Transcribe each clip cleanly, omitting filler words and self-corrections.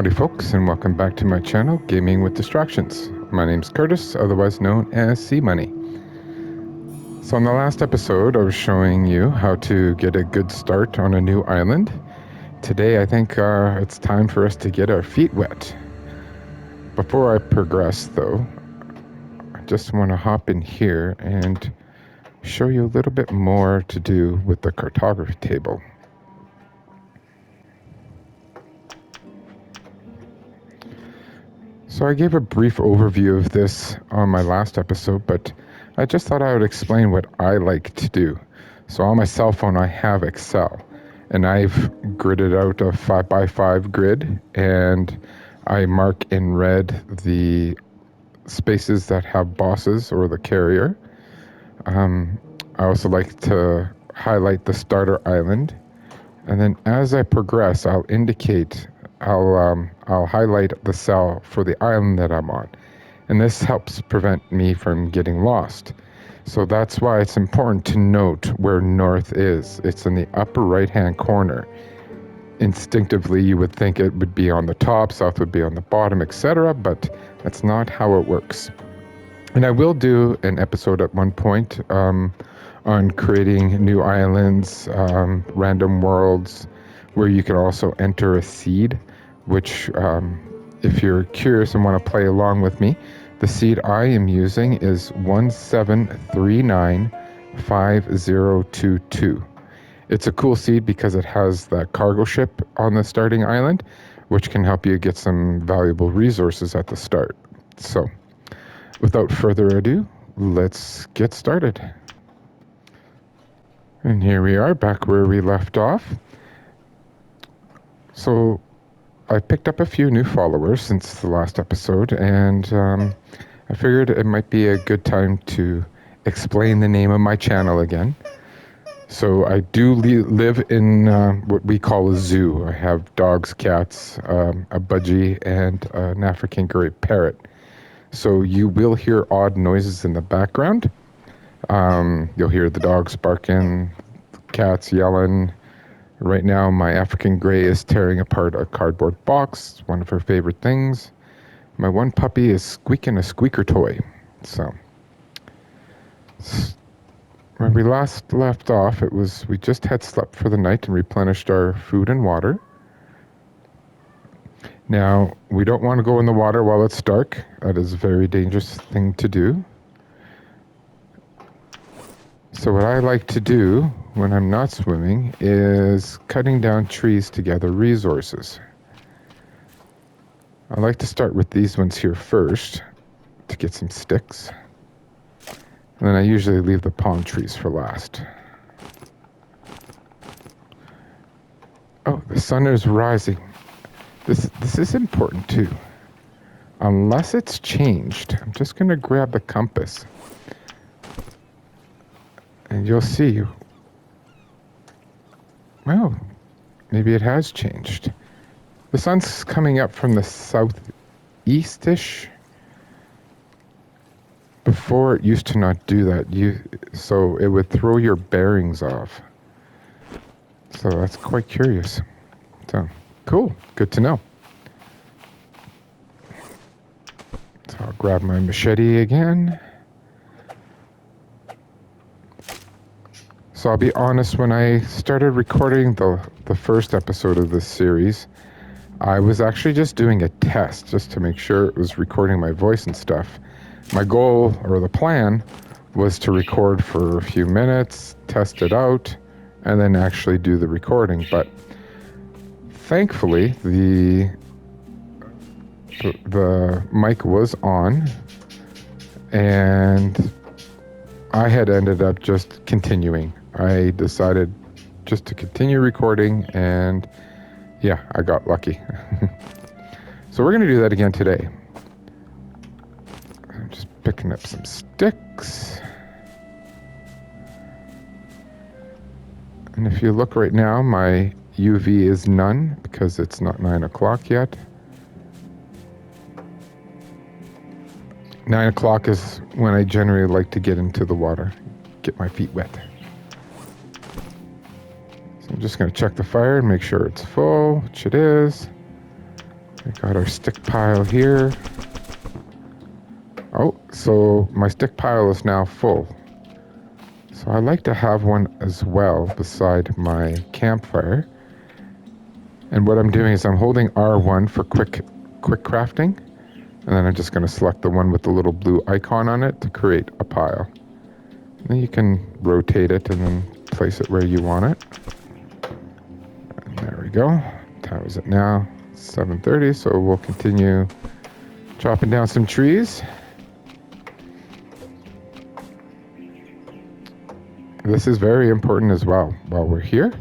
Howdy folks, and welcome back to my channel, Gaming with Distractions. My name's Curtis, otherwise known as C-Money. So in the last episode, I was showing you how to get a good start on a new island. Today, I think it's time for us to get our feet wet. Before I progress, though, I just want to hop in here and show you a little bit more to do with the cartography table. So I gave a brief overview of this on my last episode, but I just thought I would explain what I like to do. So on my cell phone, I have Excel, and I've gridded out a 5x5 grid, and I mark in red the spaces that have bosses or the carrier. I also like to highlight the starter island, and then as I progress, I'll highlight the cell for the island that I'm on, and this helps prevent me from getting lost. So that's why it's important to note where north is. It's in the upper right hand corner. Instinctively you would think it would be on the top, south would be on the bottom, etc., but that's not how it works. And I will do an episode at one point on creating new islands, random worlds, where you can also enter a seed, which if you're curious and want to play along with me, the seed I am using is 17395022. It's a cool seed because it has that cargo ship on the starting island, which can help you get some valuable resources at the start. So, without further ado, let's get started. And here we are, back where we left off. So, I picked up a few new followers since the last episode, and I figured it might be a good time to explain the name of my channel again. So I do live in what we call a zoo. I have dogs, cats, a budgie, and an African grey parrot. So you will hear odd noises in the background. You'll hear the dogs barking, cats yelling. Right now, my African grey is tearing apart a cardboard box. It's one of her favorite things. My one puppy is squeaking a squeaker toy. So, when we last left off, we just had slept for the night and replenished our food and water. Now, we don't want to go in the water while it's dark. That is a very dangerous thing to do. So what I like to do when I'm not swimming is cutting down trees to gather resources. I like to start with these ones here first to get some sticks. And then I usually leave the palm trees for last. Oh, the sun is rising. This is important too. Unless it's changed, I'm just going to grab the compass. And you'll see, well, maybe it has changed. The sun's coming up from the southeast-ish. Before it used to not do that, so it would throw your bearings off. So that's quite curious. So, cool, good to know. So I'll grab my machete again. So I'll be honest, when I started recording the first episode of this series, I was actually just doing a test just to make sure it was recording my voice and stuff. My goal, or the plan, was to record for a few minutes, test it out, and then actually do the recording. But thankfully, the mic was on, and I had ended up just continuing. I decided just to continue recording, and yeah, I got lucky. So we're going to do that again today. I'm just picking up some sticks. And if you look right now, my UV is none because it's not 9 o'clock yet. 9 o'clock is when I generally like to get into the water, get my feet wet. So I'm just going to check the fire and make sure it's full, which it is. We got our stick pile here. Oh, so my stick pile is now full. So I like to have one as well beside my campfire. And what I'm doing is I'm holding R1 for quick crafting. And then I'm just going to select the one with the little blue icon on it to create a pile. And then you can rotate it and then place it where you want it. And there we go. What time is it now? 7:30, so we'll continue chopping down some trees. This is very important as well while we're here.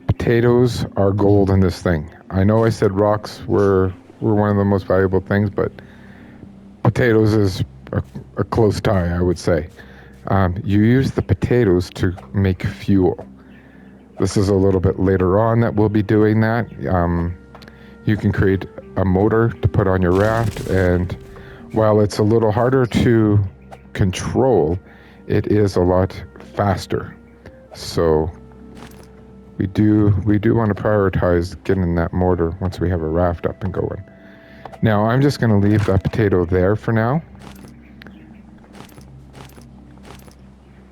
Potatoes are gold in this thing. I know I said rocks were one of the most valuable things, but potatoes is a close tie, I would say. You use the potatoes to make fuel. This is a little bit later on that we'll be doing that. You can create a motor to put on your raft, and while it's a little harder to control, it is a lot faster. So we do want to prioritize getting that motor once we have a raft up and going. Now I'm just going to leave that potato there for now,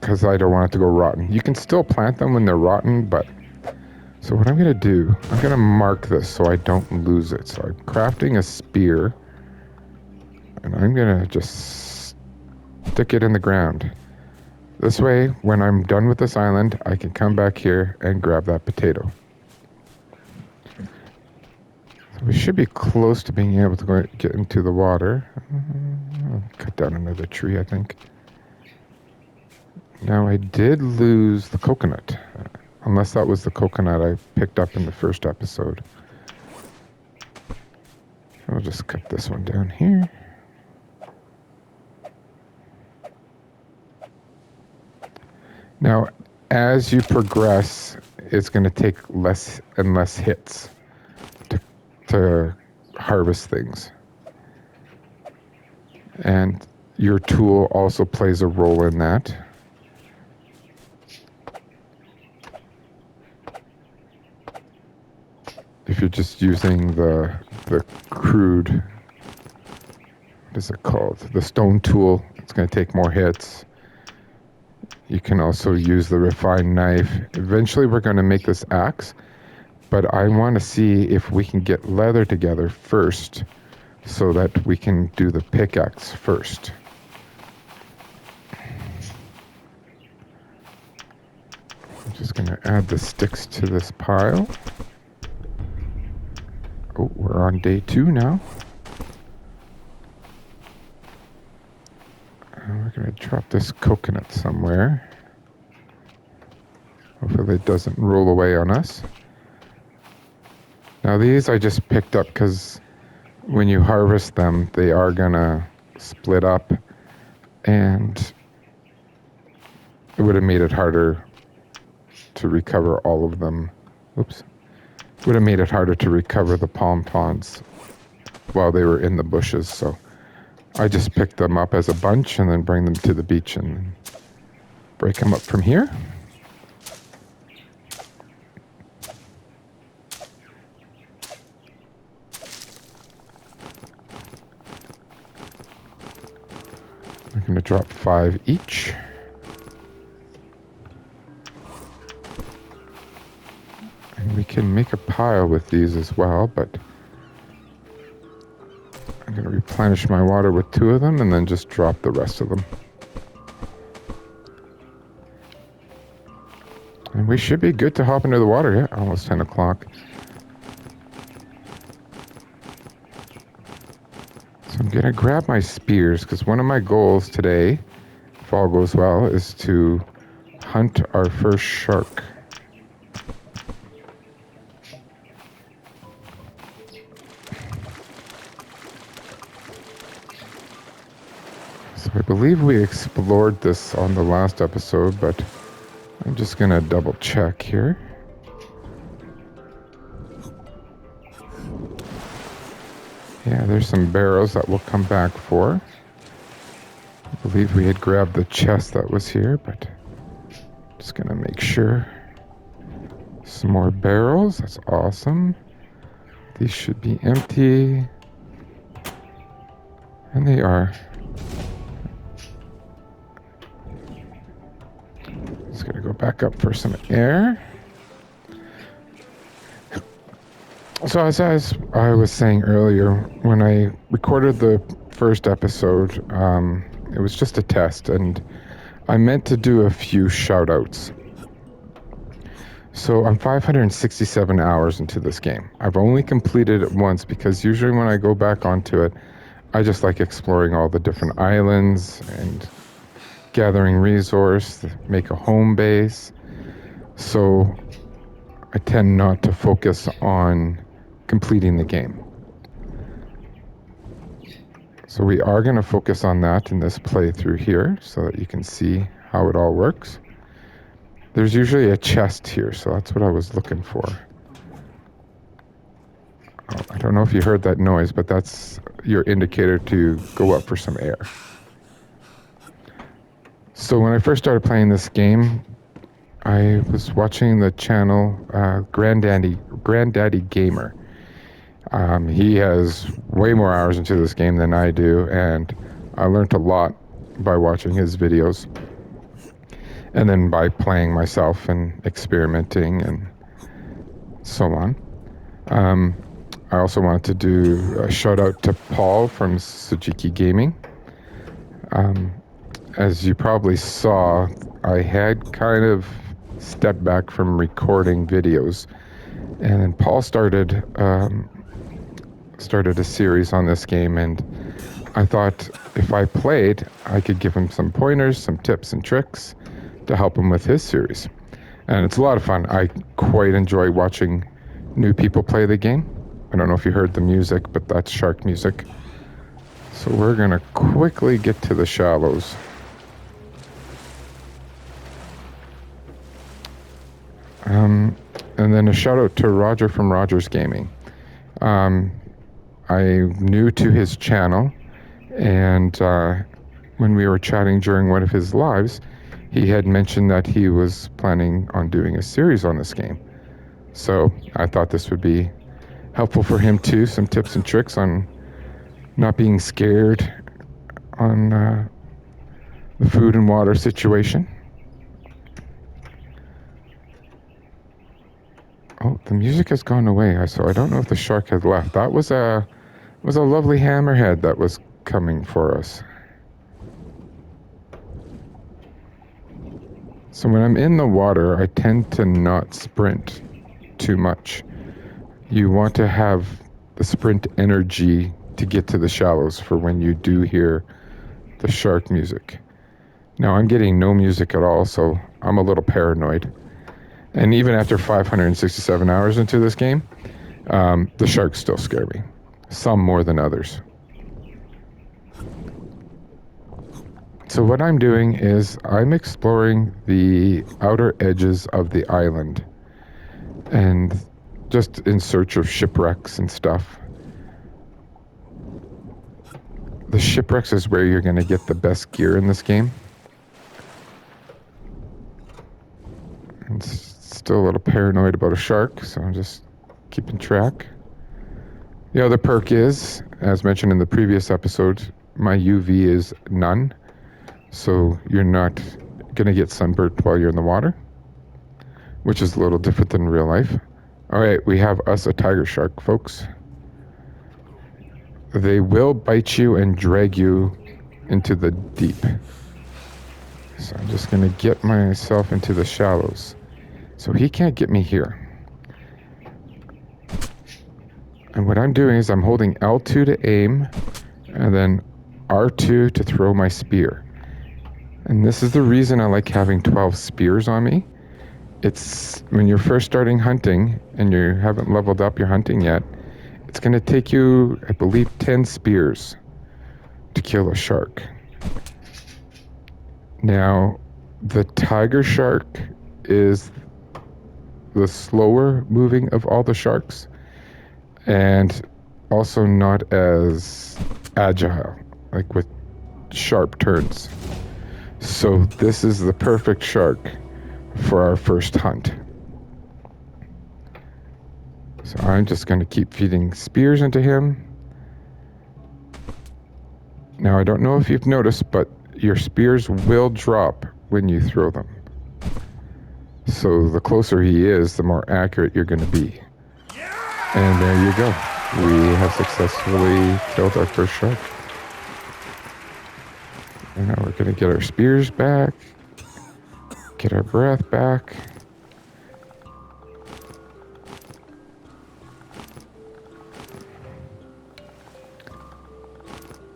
because I don't want it to go rotten. You can still plant them when they're rotten, but so what I'm going to do, I'm going to mark this so I don't lose it. So I'm crafting a spear, and I'm going to just stick it in the ground. This way, when I'm done with this island, I can come back here and grab that potato. So we should be close to being able to get into the water. I'll cut down another tree, I think. Now I did lose the coconut, unless that was the coconut I picked up in the first episode. I'll just cut this one down here. Now, as you progress, it's going to take less and less hits to harvest things. And your tool also plays a role in that. If you're just using the crude, what is it called? The stone tool, it's going to take more hits. You can also use the refined knife. Eventually we're going to make this axe, but I want to see if we can get leather together first so that we can do the pickaxe first. I'm just going to add the sticks to this pile. Oh, we're on day 2 now. And we're going to drop this coconut somewhere. Hopefully it doesn't roll away on us. Now these I just picked up because when you harvest them, they are going to split up, and it would have made it harder to recover all of them. Oops. Would have made it harder to recover the palm ponds while they were in the bushes, so I just picked them up as a bunch and then bring them to the beach and break them up from here. I'm going to drop 5 each. And we can make a pile with these as well, but I'm going to replenish my water with 2 of them and then just drop the rest of them. And we should be good to hop into the water. Yeah, almost 10 o'clock. So I'm going to grab my spears, because one of my goals today, if all goes well, is to hunt our first shark. So I believe we explored this on the last episode, but I'm just going to double check here. Yeah, there's some barrels that we'll come back for. I believe we had grabbed the chest that was here, but just going to make sure. Some more barrels, that's awesome. These should be empty. And they are. Just gonna go back up for some air. So as I was saying earlier, when I recorded the first episode, it was just a test, and I meant to do a few shout-outs. So I'm 567 hours into this game. I've only completed it once because usually when I go back onto it, I just like exploring all the different islands and gathering resource, make a home base. So I tend not to focus on completing the game. So we are going to focus on that in this playthrough here so that you can see how it all works. There's usually a chest here, so that's what I was looking for. Oh, I don't know if you heard that noise, but that's your indicator to go up for some air. So when I first started playing this game, I was watching the channel Granddaddy Gamer. He has way more hours into this game than I do, and I learned a lot by watching his videos. And then by playing myself and experimenting and so on. I also wanted to do a shout out to Paul from Sujiki Gaming. As you probably saw, I had kind of stepped back from recording videos, and then Paul started a series on this game, and I thought if I played, I could give him some pointers, some tips and tricks to help him with his series. And it's a lot of fun. I quite enjoy watching new people play the game. I don't know if you heard the music, but that's shark music. So we're going to quickly get to the shallows. And then a shout out to Roger from Rogers Gaming. I'm new to his channel, and when we were chatting during one of his lives, he had mentioned that he was planning on doing a series on this game. So I thought this would be helpful for him too, some tips and tricks on not being scared on the food and water situation. Oh, the music has gone away, so I don't know if the shark has left. That was a lovely hammerhead that was coming for us. So when I'm in the water, I tend to not sprint too much. You want to have the sprint energy to get to the shallows for when you do hear the shark music. Now I'm getting no music at all, so I'm a little paranoid. And even after 567 hours into this game, the sharks still scare me. Some more than others. So what I'm doing is I'm exploring the outer edges of the island and just in search of shipwrecks and stuff. The shipwrecks is where you're going to get the best gear in this game. I'm still a little paranoid about a shark, so I'm just keeping track. The other perk is, as mentioned in the previous episode, my UV is none, so you're not going to get sunburned while you're in the water, which is a little different than real life. All right, we have us a tiger shark, folks. They will bite you and drag you into the deep. So I'm just going to get myself into the shallows. So he can't get me here. And what I'm doing is I'm holding L2 to aim, and then R2 to throw my spear. And this is the reason I like having 12 spears on me. It's when you're first starting hunting and you haven't leveled up your hunting yet, it's going to take you, I believe, 10 spears to kill a shark. Now, the tiger shark is the slower moving of all the sharks and also not as agile, like with sharp turns. So this is the perfect shark for our first hunt. So I'm just going to keep feeding spears into him. Now, I don't know if you've noticed, but your spears will drop when you throw them. So the closer he is, the more accurate you're going to be. And there you go. We have successfully killed our first shark. And now we're going to get our spears back, get our breath back.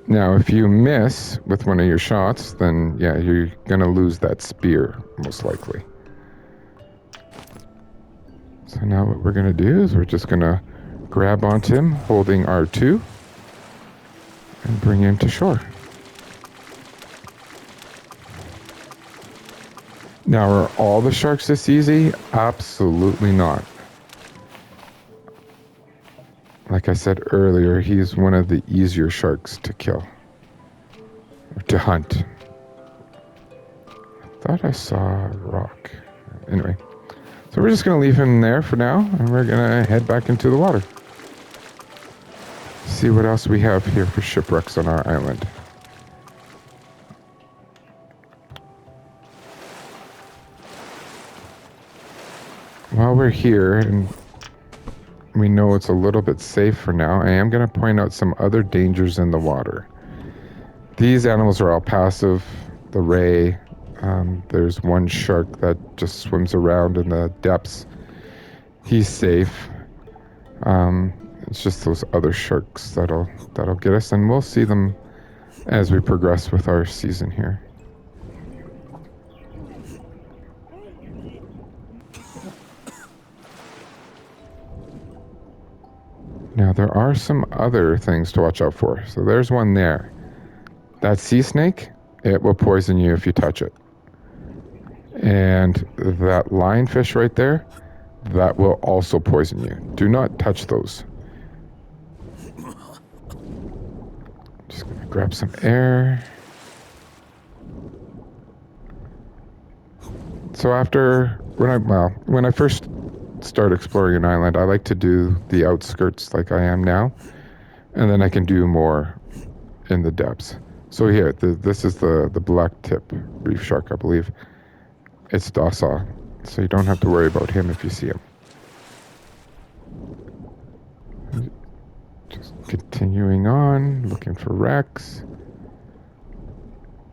Now, if you miss with one of your shots, then yeah, you're going to lose that spear, most likely. So now what we're going to do is we're just going to grab onto him, holding R2, and bring him to shore. Now, are all the sharks this easy? Absolutely not. Like I said earlier, he's one of the easier sharks to kill, or to hunt. I thought I saw a rock. Anyway, so we're just going to leave him there for now, and we're going to head back into the water. See what else we have here for shipwrecks on our island. While we're here, and we know it's a little bit safe for now, I am going to point out some other dangers in the water. These animals are all passive. The ray, there's one shark that just swims around in the depths. He's safe. It's just those other sharks that'll get us, and we'll see them as we progress with our season here. Now, there are some other things to watch out for. So there's one there. That sea snake, it will poison you if you touch it. And that lionfish right there, that will also poison you. Do not touch those. Just gonna grab some air. So when I first start exploring an island, I like to do the outskirts like I am now, and then I can do more in the depths. So here, this is the black tip reef shark, I believe. It's docile, so you don't have to worry about him if you see him. Just continuing on, looking for wrecks.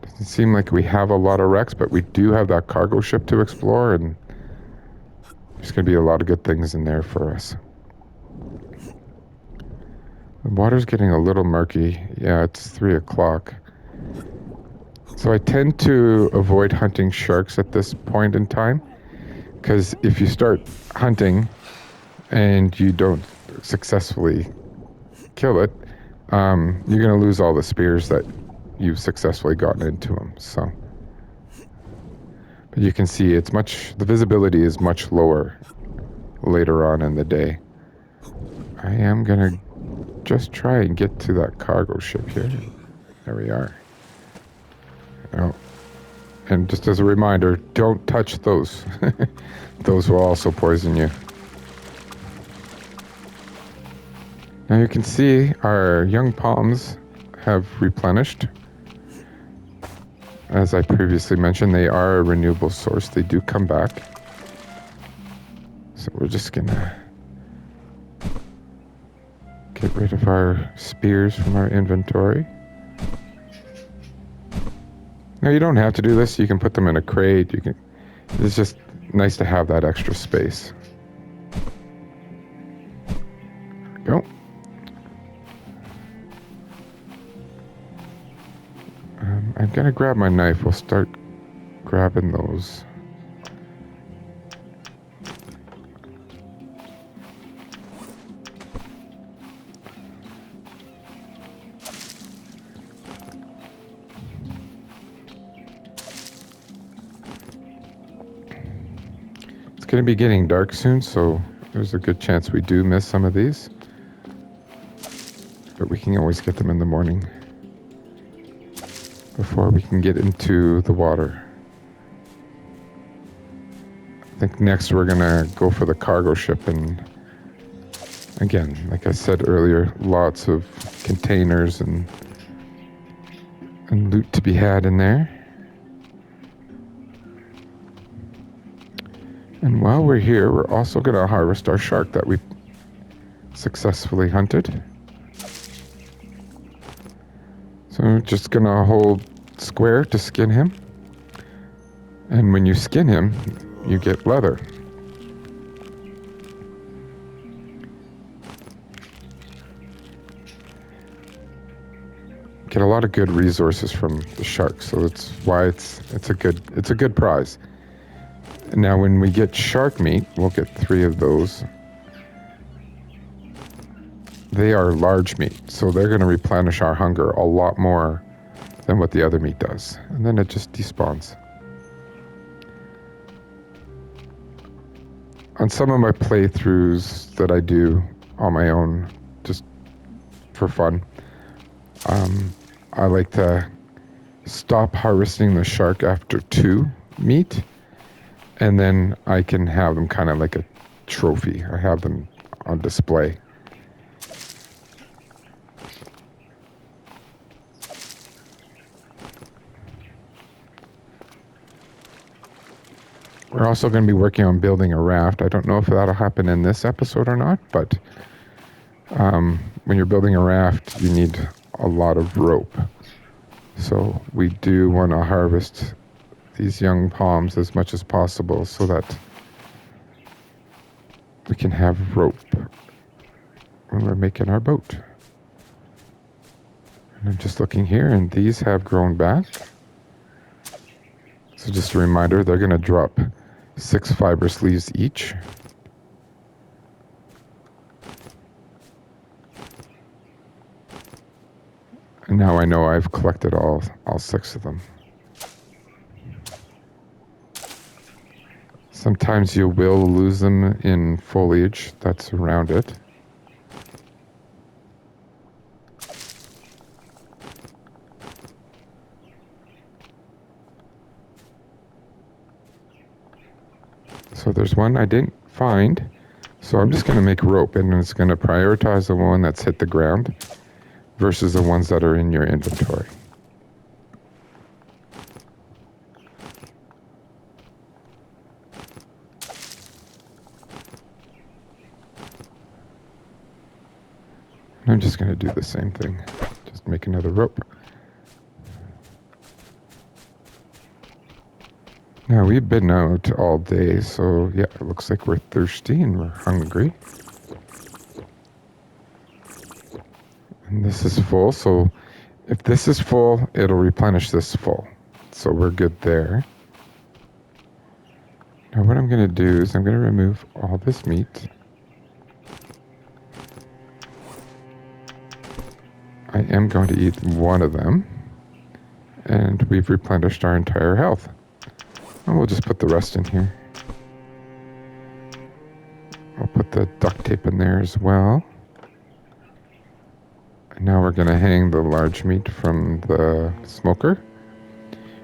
Doesn't seem like we have a lot of wrecks, but we do have that cargo ship to explore, and there's going to be a lot of good things in there for us. The water's getting a little murky. Yeah, it's 3 o'clock. So I tend to avoid hunting sharks at this point in time, because if you start hunting and you don't successfully kill it, you're going to lose all the spears that you've successfully gotten into them. So, but you can see the visibility is much lower later on in the day. I am going to just try and get to that cargo ship here. There we are. Oh, and just as a reminder, don't touch those. Those will also poison you. Now you can see our young palms have replenished. As I previously mentioned, they are a renewable source. They do come back. So we're just gonna get rid of our spears from our inventory. Now you don't have to do this. You can put them in a crate. It's just nice to have that extra space. There we go. I'm gonna grab my knife. We'll start grabbing those. It's gonna be getting dark soon, so there's a good chance we do miss some of these. But we can always get them in the morning before we can get into the water. I think next we're gonna go for the cargo ship and Again, like I said earlier, lots of containers and loot to be had in there. And while we're here, we're also going to harvest our shark that we successfully hunted. So we're just going to hold square to skin him. And when you skin him, you get leather. Get a lot of good resources from the shark, so that's why it's a good prize. Now when we get shark meat, we'll get 3 of those. They are large meat, so they're going to replenish our hunger a lot more than what the other meat does. And then it just despawns. On some of my playthroughs that I do on my own, just for fun, I like to stop harvesting the shark after 2 meat, and then I can have them kind of like a trophy. I have them on display. We're also going to be working on building a raft. I don't know if that'll happen in this episode or not, but when you're building a raft, you need a lot of rope. So we do want to harvest these young palms as much as possible so that we can have rope when we're making our boat. And I'm just looking here, and these have grown back. So just a reminder, they're going to drop 6 fibrous leaves each. And now I know I've collected all 6 of them. Sometimes you will lose them in foliage that's around it. So there's one I didn't find, so I'm just going to make rope, and it's going to prioritize the one that's hit the ground versus the ones that are in your inventory. I'm just going to do the same thing, just make another rope. Now we've been out all day, so yeah, it looks like we're thirsty and we're hungry. And this is full, so if this is full, it'll replenish this full. So we're good there. Now what I'm going to do is I'm going to remove all this meat. I am going to eat one of them, and we've replenished our entire health. And we'll just put the rest in here. I'll put the duct tape in there as well. And now we're going to hang the large meat from the smoker.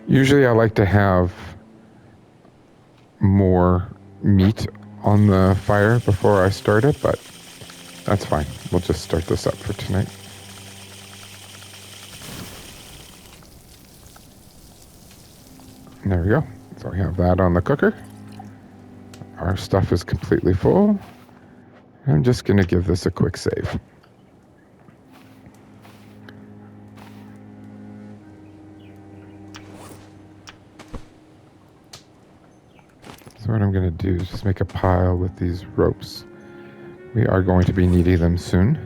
Usually I like to have more meat on the fire before I start it, but that's fine. We'll just start this up for tonight. And there we go. So we have that on the cooker. Our stuff is completely full. I'm just going to give this a quick save. So what I'm going to do is just make a pile with these ropes. We are going to be needing them soon.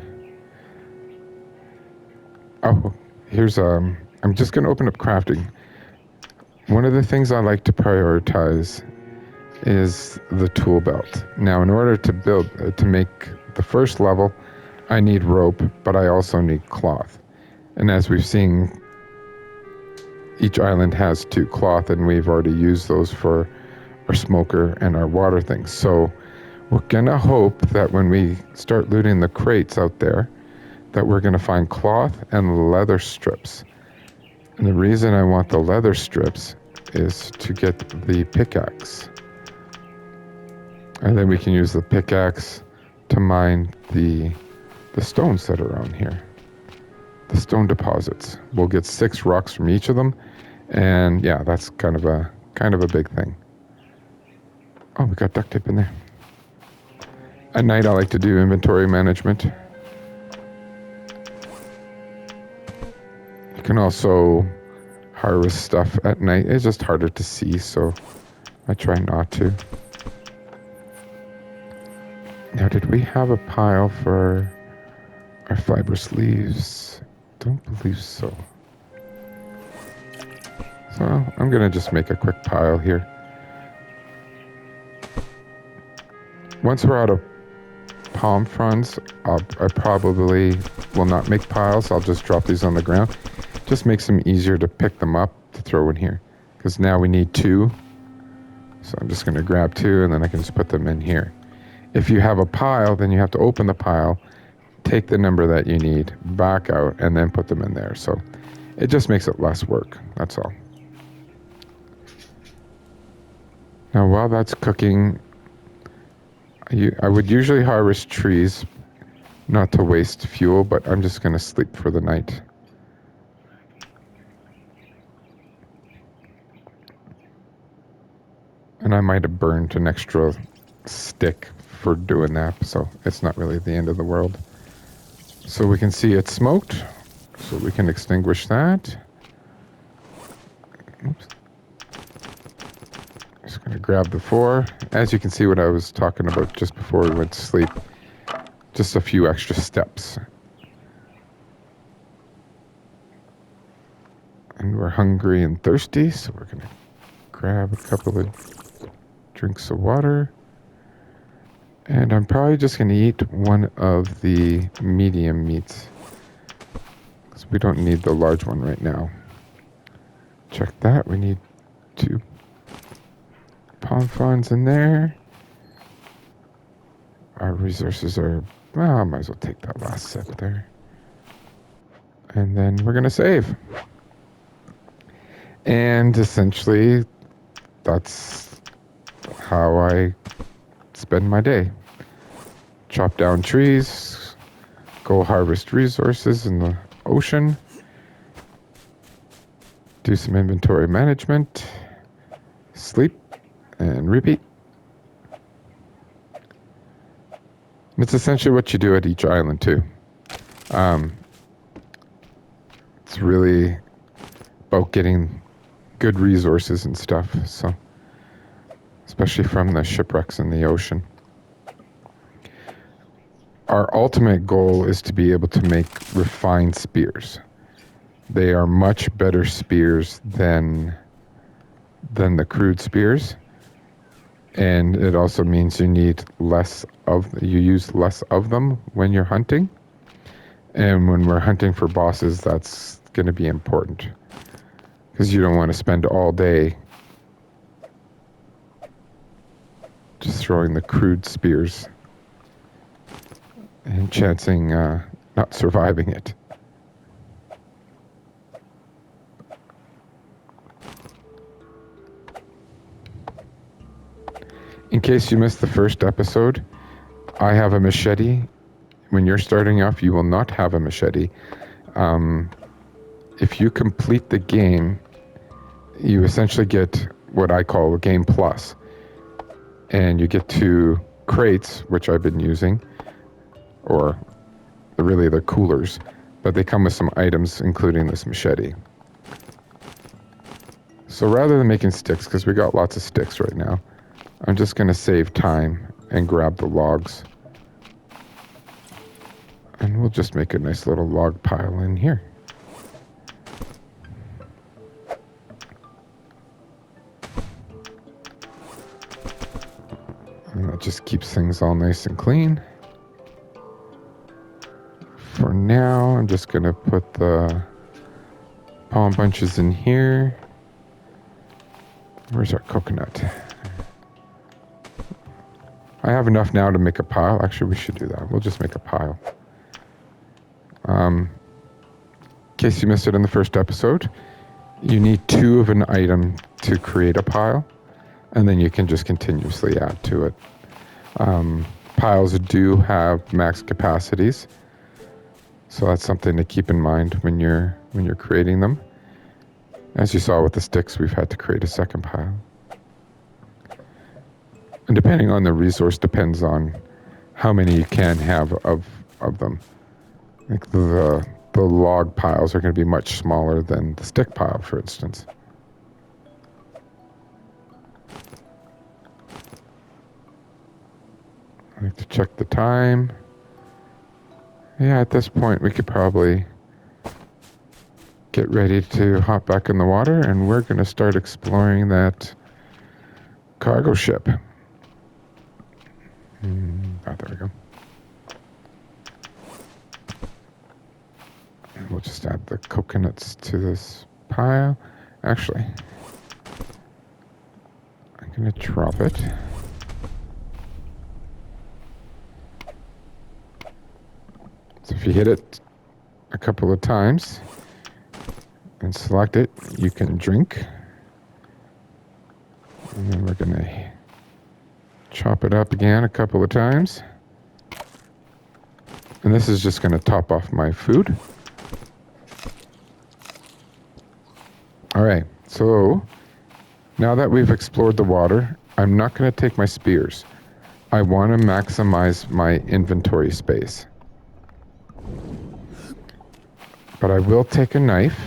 Oh, here's I'm just going to open up crafting. One of the things I like to prioritize is the tool belt. Now, in order to make the first level, I need rope, but I also need cloth. And as we've seen, each island has 2 cloth, and we've already used those for our smoker and our water things. So we're gonna hope that when we start looting the crates out there, that we're gonna find cloth and leather strips. And the reason I want the leather strips is to get the pickaxe. And then we can use the pickaxe to mine the stones that are on here. The stone deposits. We'll get 6 rocks from each of them, and yeah, that's kind of a big thing. Oh, we got duct tape in there. At night, I like to do inventory management. You can also harvest stuff at night. It's just harder to see, so I try not to. Now, did we have a pile for our fibrous leaves? Don't believe so. So I'm going to just make a quick pile here. Once we're out of palm fronds, I probably will not make piles. I'll just drop these on the ground. Just makes them easier to pick them up to throw in here. Because now we need 2. So I'm just going to grab 2 and then I can just put them in here. If you have a pile, then you have to open the pile, take the number that you need, back out, and then put them in there. So it just makes it less work. That's all. Now while that's cooking, I would usually harvest trees, not to waste fuel, but I'm just going to sleep for the night. And I might have burned an extra stick for doing that, so it's not really the end of the world. So we can see it's smoked, so we can extinguish that. Oops. Just going to grab the 4. As you can see what I was talking about just before we went to sleep, just a few extra steps. And we're hungry and thirsty, so we're going to grab a couple of drinks of water. And I'm probably just going to eat one of the medium meats, because we don't need the large one right now. Check that. We need 2 palm fronds in there. Our resources are... well, I might as well take that last sip there. And then we're going to save. And essentially, that's how I spend my day. Chop down trees, go harvest resources in the ocean, do some inventory management, sleep, and repeat. And it's essentially what you do at each island too. It's really about getting good resources and stuff, so especially from the shipwrecks in the ocean. Our ultimate goal is to be able to make refined spears. They are much better spears than the crude spears. And it also means you use less of them when you're hunting. And when we're hunting for bosses, that's going to be important. Because you don't want to spend all day just throwing the crude spears and chancing not surviving it. In case you missed the first episode, I have a machete. When you're starting off, you will not have a machete. If you complete the game, you essentially get what I call a game plus. And you get 2 crates, which I've been using, or really they're coolers, but they come with some items, including this machete. So rather than making sticks, because we got lots of sticks right now, I'm just going to save time and grab the logs. And we'll just make a nice little log pile in here. And that just keeps things all nice and clean. For now, I'm just going to put the palm bunches in here. Where's our coconut? I have enough now to make a pile. Actually, we should do that. We'll just make a pile. In case you missed it in the first episode, you need 2 of an item to create a pile, and then you can just continuously add to it. piles do have max capacities, so that's something to keep in mind when you're creating them. As you saw with the sticks, we've had to create a second pile. And depending on the resource depends on how many you can have of them. Like the log piles are going to be much smaller than the stick pile, for instance. I have to check the time. Yeah, at this point we could probably get ready to hop back in the water, and we're going to start exploring that cargo ship. There we go. And we'll just add the coconuts to this pile. Actually, I'm going to drop it. So if you hit it a couple of times and select it, you can drink. And then we're going to chop it up again a couple of times. And this is just going to top off my food. All right, so now that we've explored the water, I'm not going to take my spears. I want to maximize my inventory space. But I will take a knife,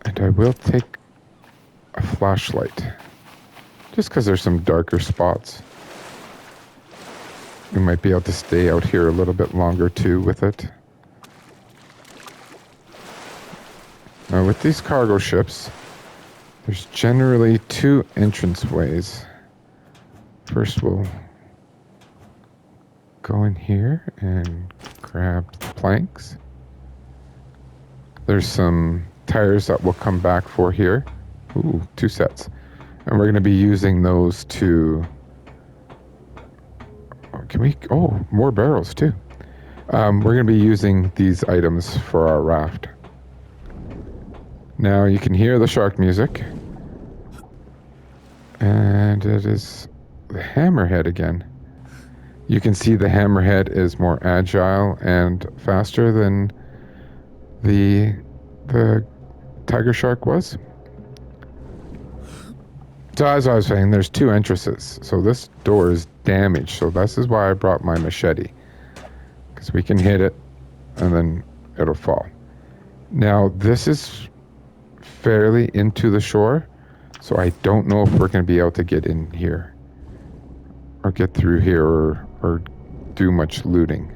and I will take a flashlight, just because there's some darker spots. We might be able to stay out here a little bit longer too with it. Now with these cargo ships, there's generally two entranceways. First we'll go in here and grab the planks. There's some tires that we'll come back for here. Ooh, 2 sets. And we're going to be using those to... more barrels too. We're going to be using these items for our raft. Now you can hear the shark music. And it is the hammerhead again. You can see the hammerhead is more agile and faster than the tiger shark was. So as I was saying, there's 2 entrances. So this door is damaged. So this is why I brought my machete. Because we can hit it and then it'll fall. Now this is fairly into the shore. So I don't know if we're going to be able to get in here. Or get through here or do much looting.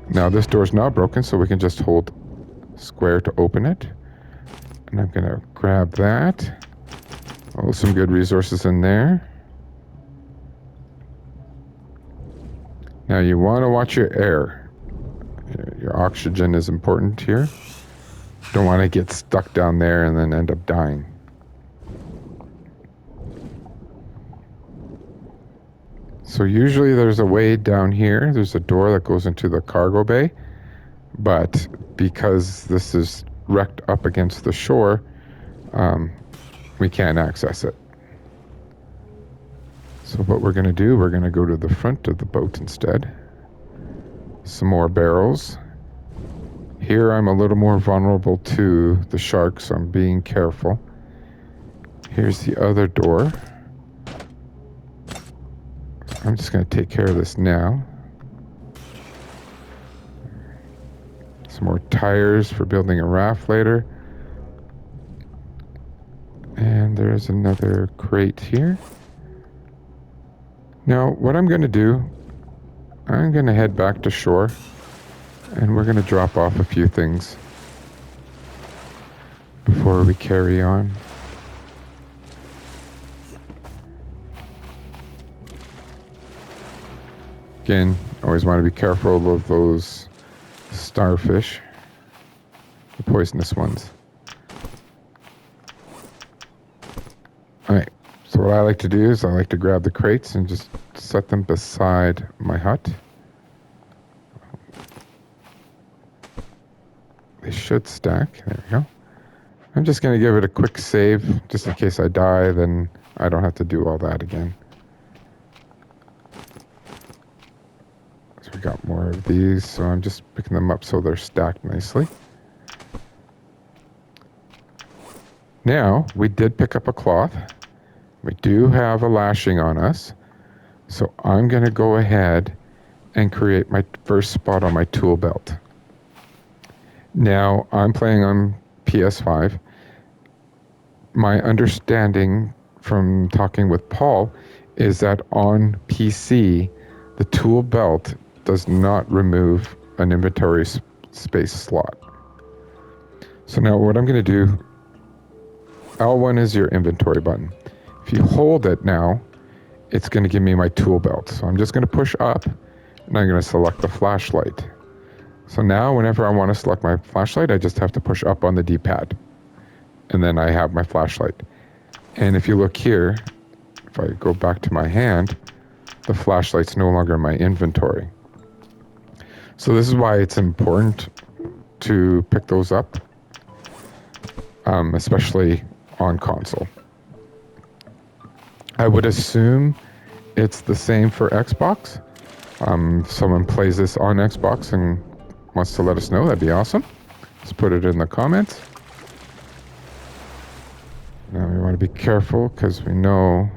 Now this door's not broken, so we can just hold square to open it. And I'm going to grab that. Oh, some good resources in there. Now you want to watch your air. Your oxygen is important here. Don't want to get stuck down there and then end up dying. So usually there's a way down here. There's a door that goes into the cargo bay. But because this is wrecked up against the shore, we can't access it. So what we're going to do, we're going to go to the front of the boat instead. Some more barrels. Here I'm a little more vulnerable to the sharks, so I'm being careful. Here's the other door. I'm just going to take care of this now. Some more tires for building a raft later. And there's another crate here. Now, what I'm going to do, I'm going to head back to shore. And we're going to drop off a few things before we carry on. Again, always want to be careful of those starfish, the poisonous ones. Alright, so what I like to do is I like to grab the crates and just set them beside my hut. They should stack. There we go. I'm just going to give it a quick save, just in case I die, then I don't have to do all that again. got more of these, so I'm just picking them up so they're stacked nicely. Now, we did pick up a cloth. We do have a lashing on us. So I'm going to go ahead and create my first spot on my tool belt. Now, I'm playing on PS5. My understanding from talking with Paul is that on PC, the tool belt does not remove an inventory space slot. So now what I'm going to do, L1 is your inventory button. If you hold it now, it's going to give me my tool belt. So I'm just going to push up, and I'm going to select the flashlight. So now whenever I want to select my flashlight, I just have to push up on the D-pad. And then I have my flashlight. And if you look here, if I go back to my hand, the flashlight's no longer in my inventory. So this is why it's important to pick those up, especially on console. I would assume it's the same for Xbox. If someone plays this on Xbox and wants to let us know, that'd be awesome. Just put it in the comments. Now we want to be careful because we know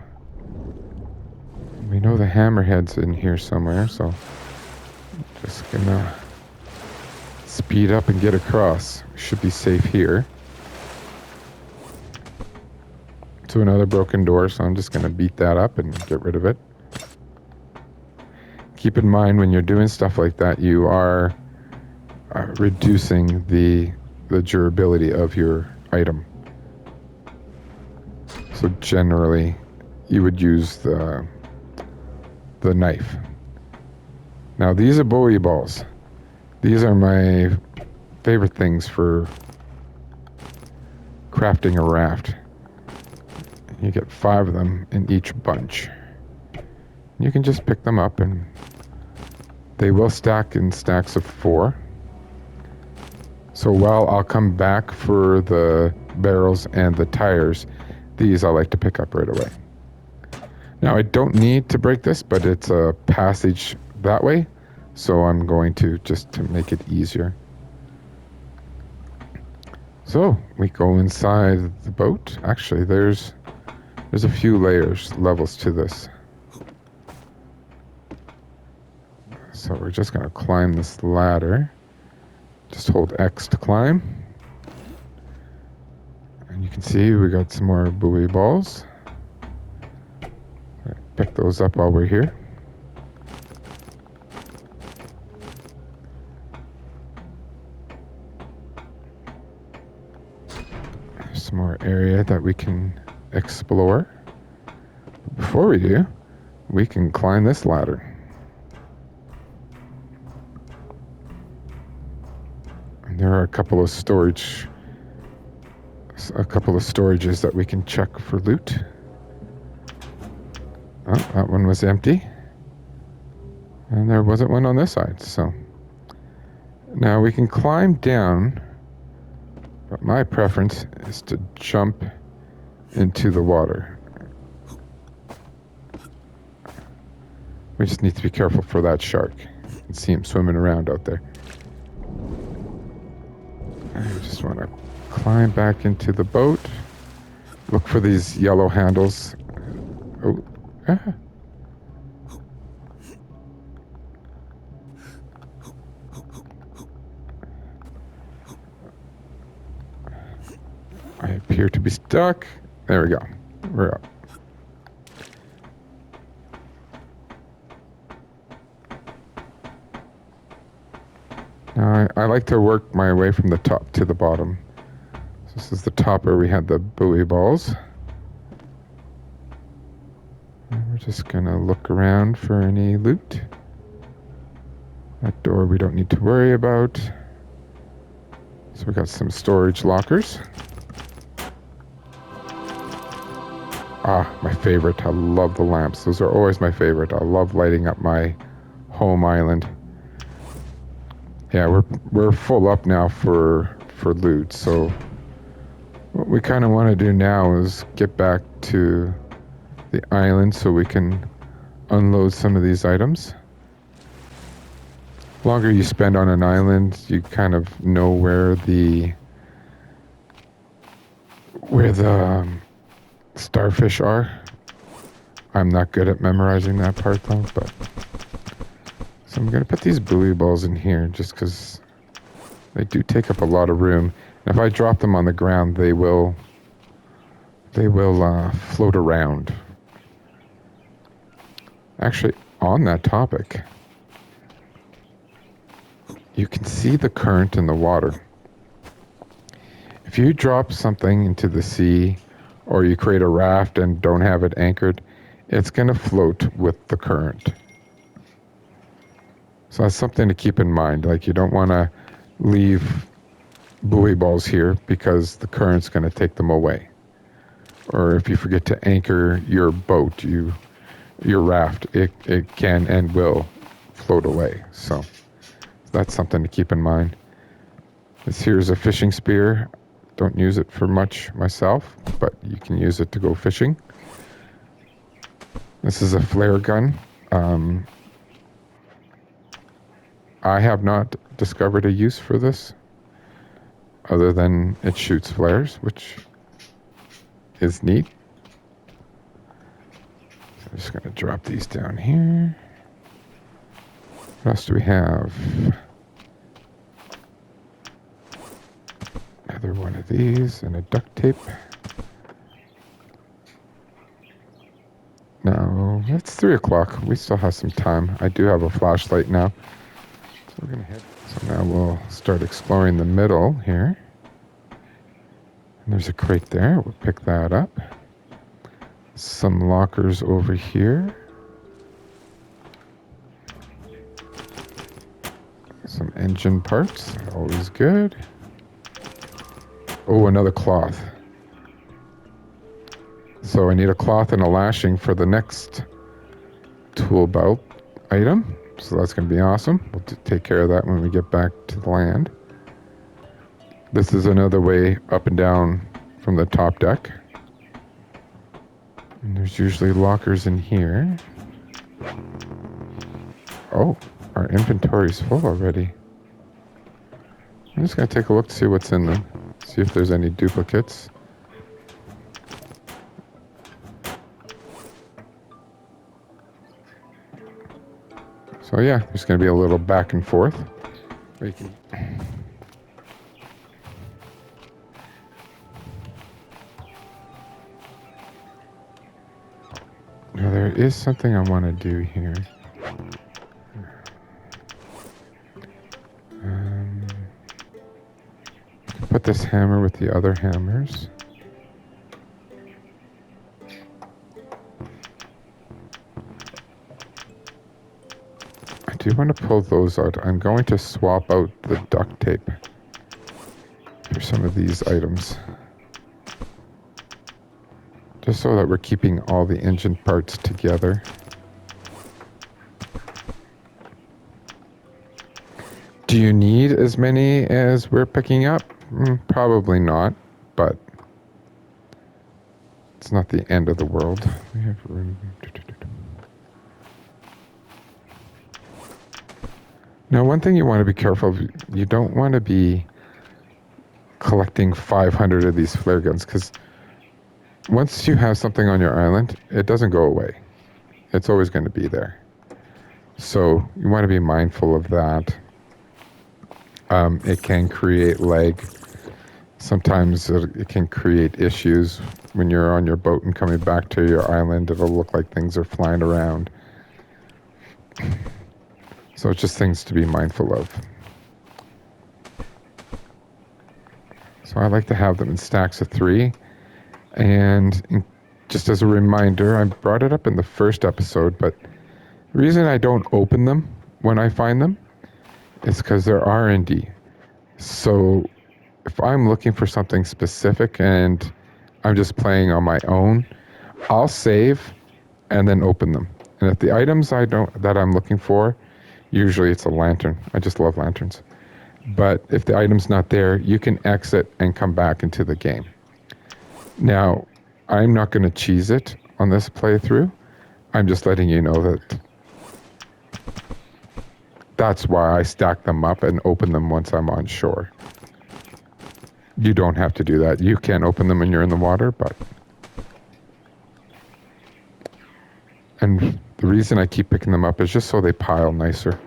the hammerhead's in here somewhere, so just gonna speed up and get across. We should be safe here. To another broken door, so I'm just gonna beat that up and get rid of it. Keep in mind when you're doing stuff like that, you are reducing the durability of your item. So generally, you would use the knife. Now these are Bowie balls. These are my favorite things for crafting a raft. You get 5 of them in each bunch. You can just pick them up and they will stack in stacks of 4. So while I'll come back for the barrels and the tires, these I like to pick up right away. Now I don't need to break this, but it's a passage that way, so I'm going to just to make it easier. So we go inside the boat. Actually, there's a few levels to this. So we're just going to climb this ladder. Just hold X to climb. And you can see we got some more buoy balls. Pick those up while we're here. There's some more area that we can explore. Before we do, we can climb this ladder. And there are a couple of storages that we can check for loot. Oh, that one was empty. And there wasn't one on this side, so. Now we can climb down, but my preference is to jump into the water. We just need to be careful for that shark. You can see him swimming around out there. I just want to climb back into the boat. Look for these yellow handles. Oh. Ah. I appear to be stuck. There we go. We're up. Now I like to work my way from the top to the bottom. So this is the top where we had the buoy balls. We're just gonna look around for any loot. That door we don't need to worry about. So we got some storage lockers. Ah, my favorite. I love the lamps. Those are always my favorite. I love lighting up my home island. Yeah, we're full up now for loot. So what we kind of want to do now is get back to the island so we can unload some of these items. longer you spend on an island, you kind of know where the starfish are. I'm not good at memorizing that part though, but so I'm gonna put these buoy balls in here just because they do take up a lot of room. And if I drop them on the ground, they will float around. Actually, on that topic, you can see the current in the water. If you drop something into the sea, or you create a raft and don't have it anchored, it's going to float with the current. So that's something to keep in mind. Like, you don't want to leave buoy balls here because the current's going to take them away. Or if you forget to anchor your boat, your raft, it can and will float away. So that's something to keep in mind. This here's a fishing spear. Don't use it for much myself, but you can use it to go fishing. This is a flare gun. I have not discovered a use for this other than it shoots flares, which is neat. So I'm just going to drop these down here. What else do we have? Another one of these and a duct tape. Now, it's 3 o'clock. We still have some time. I do have a flashlight now. So we're going to head. So now we'll start exploring the middle here. And there's a crate there. We'll pick that up. Some lockers over here. Some engine parts. Always good. Oh, another cloth. So I need a cloth and a lashing for the next tool belt item. So that's going to be awesome. We'll take care of that when we get back to the land. This is another way up and down from the top deck. And there's usually lockers in here. Oh, our inventory's full already. I'm just going to take a look to see what's in them. See if there's any duplicates. So yeah, there's going to be a little back and forth. Now there is something I want to do here. Put this hammer with the other hammers. I do want to pull those out. I'm going to swap out the duct tape for some of these items. Just so that we're keeping all the engine parts together. Do you need as many as we're picking up? Probably not, but it's not the end of the world. We have room. Now, one thing you want to be careful of, you don't want to be collecting 500 of these flare guns, because once you have something on your island, it doesn't go away. It's always going to be there. So you want to be mindful of that. It can create lag. Sometimes it can create issues when you're on your boat and coming back to your island. It'll look like things are flying around. So it's just things to be mindful of. So I like to have them in stacks of 3. And just as a reminder, I brought it up in the first episode, but the reason I don't open them when I find them is because they're R&D. So if I'm looking for something specific and I'm just playing on my own, I'll save and then open them. And if the items that I'm looking for, usually it's a lantern. I just love lanterns. But if the item's not there, you can exit and come back into the game. Now, I'm not going to cheese it on this playthrough. I'm just letting you know that That's why I stack them up and open them once I'm on shore. You don't have to do that. You can open them when you're in the water, but... And the reason I keep picking them up is just so they pile nicer.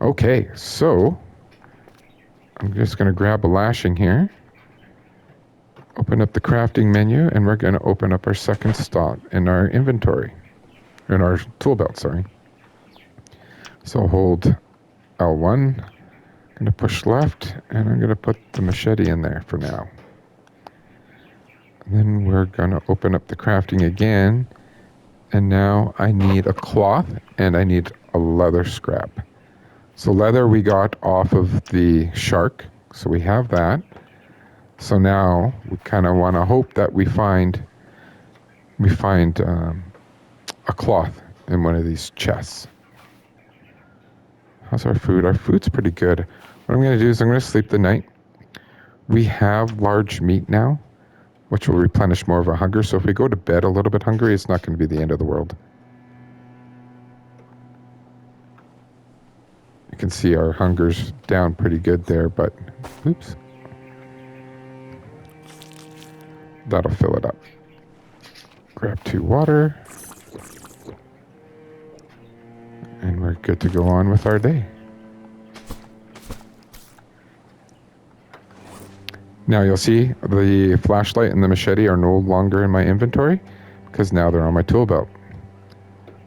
Okay, so I'm just going to grab a lashing here, open up the crafting menu, and we're going to open up our second slot in our inventory, in our tool belt, sorry. So hold L1, I'm going to push left, and I'm going to put the machete in there for now. And then we're going to open up the crafting again, and now I need a cloth, and I need a leather scrap. So leather we got off of the shark, so we have that. So now we kind of want to hope that we find a cloth in one of these chests. How's our food? Our food's pretty good. What I'm going to do is I'm going to sleep the night. We have large meat now, which will replenish more of our hunger. So if we go to bed a little bit hungry, it's not going to be the end of the world. You can see our hunger's down pretty good there, but oops. That'll fill it up. Grab 2 water. And we're good to go on with our day. Now you'll see the flashlight and the machete are no longer in my inventory because now they're on my tool belt.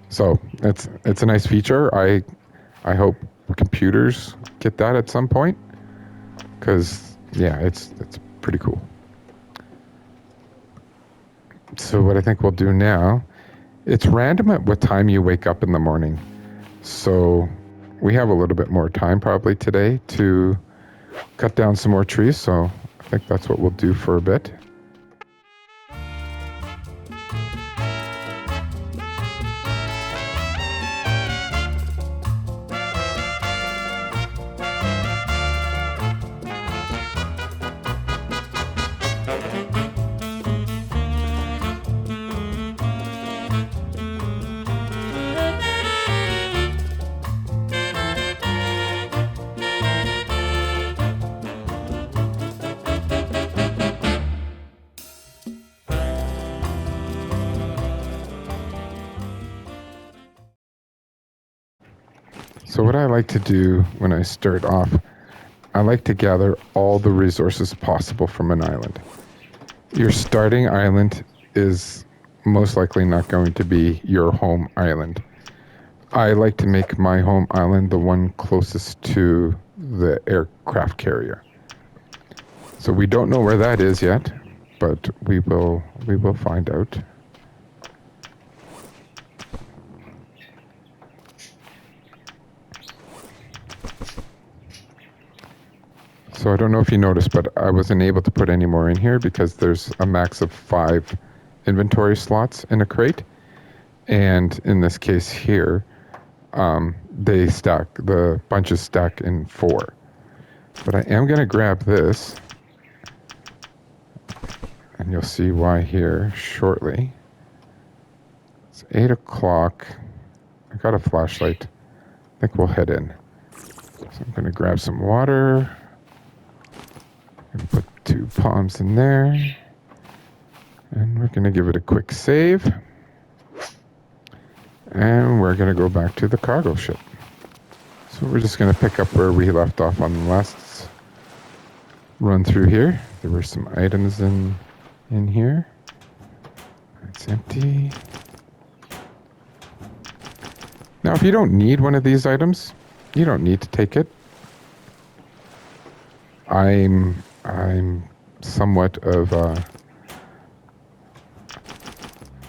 So it's a nice feature. I hope computers get that at some point because yeah, it's pretty cool. So what I think we'll do now, it's random at what time you wake up in the morning. So we have a little bit more time probably today to cut down some more trees. So I think that's what we'll do for a bit. So what I like to do when I start off, I like to gather all the resources possible from an island. Your starting island is most likely not going to be your home island. I like to make my home island the one closest to the aircraft carrier. So we don't know where that is yet, but we will find out. So I don't know if you noticed, but I wasn't able to put any more in here because there's a max of 5 inventory slots in a crate. And in this case here, they stack, the bunches stack in 4. But I am going to grab this, and you'll see why here shortly. It's 8 o'clock. I got a flashlight. I think we'll head in. So I'm going to grab some water. And put 2 palms in there. And we're going to give it a quick save. And we're going to go back to the cargo ship. So we're just going to pick up where we left off on the last run through here. There were some items in here. It's empty. Now, if you don't need one of these items, you don't need to take it. I'm somewhat of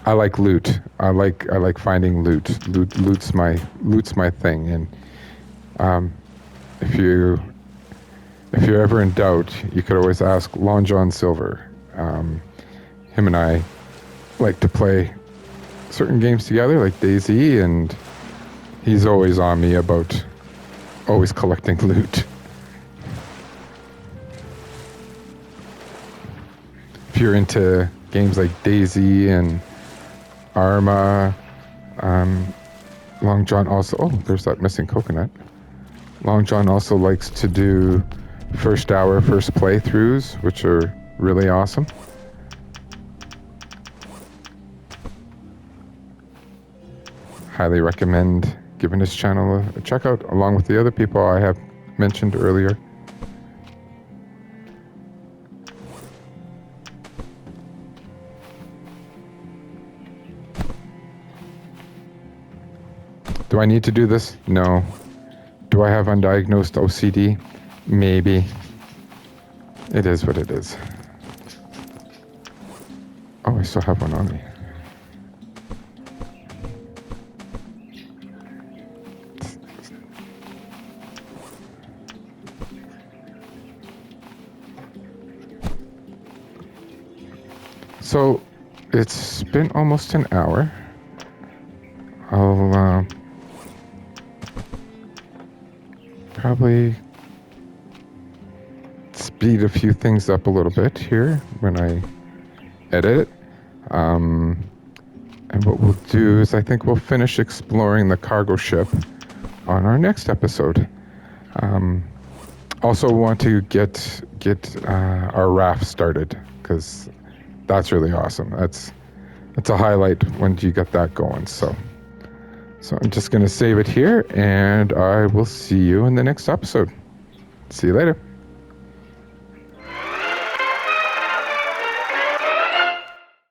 I like loot. I like finding loot. Loot's my thing. And if you're ever in doubt, you could always ask Long John Silver. Him and I like to play certain games together, like DayZ, and he's always on me about always collecting loot. If you're into games like DayZ and Arma, Long John also... Oh, there's that missing coconut. Long John also likes to do first hour, first playthroughs, which are really awesome. Highly recommend giving his channel a check out, along with the other people I have mentioned earlier. Do I need to do this? No. Do I have undiagnosed OCD? Maybe. It is what it is. Oh, I still have one on me. So, it's been almost an hour. I'll probably speed a few things up a little bit here when I edit it. And what we'll do is I think we'll finish exploring the cargo ship on our next episode. Also want to get our raft started, because that's really awesome. That's a highlight when you get that going. So I'm just going to save it here, and I will see you in the next episode. See you later.